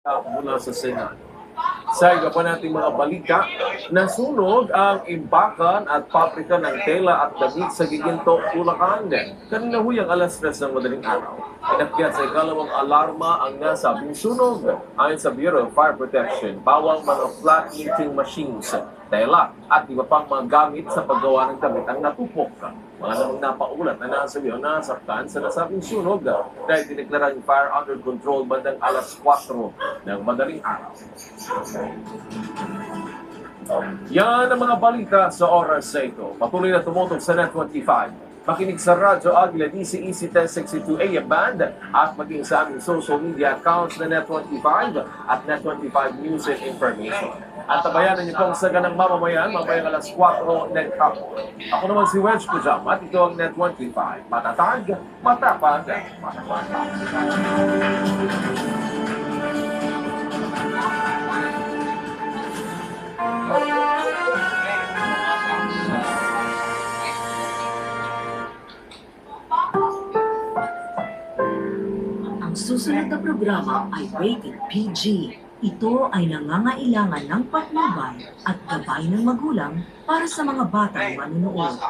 Mula sa Senado. Sa iba pa nating mga balita, nasunog ang imbakan at pabrika ng tela at damit sa Giginto, Bulacan. Kanina huyang alas 3 ng madaling araw. Inakyat sa ikalawang alarma ang nasabing sunog. Ayon sa Bureau of Fire Protection, bawal mga flat knitting machines, tela at iba pang mga gamit sa paggawa ng damit ang natupok. Mga namang napaulat na nasabi o nasaktan sa nasabing sunog dahil dineklara yung fire under control bandang alas 4 ng madaling araw. Yan ang mga balita sa oras sa ito. Patuloy na tumutok sa Net 25. Makinig sa Radyo Agila DCEC 1062 AM band at maging sa aming social media accounts na Net 25 at Net 25 News and Information. At tabayanan niyo pong sa ganang mamamayan, mamayang alas 4 ng hapon. Ako naman si Wedge Pujam at ito ang Net 25. Matatag, matapag, matapag. Ang susunod na programa ay rated PG. Ito ay nangangailangan ng patnubay at gabay ng magulang para sa mga batang manunood.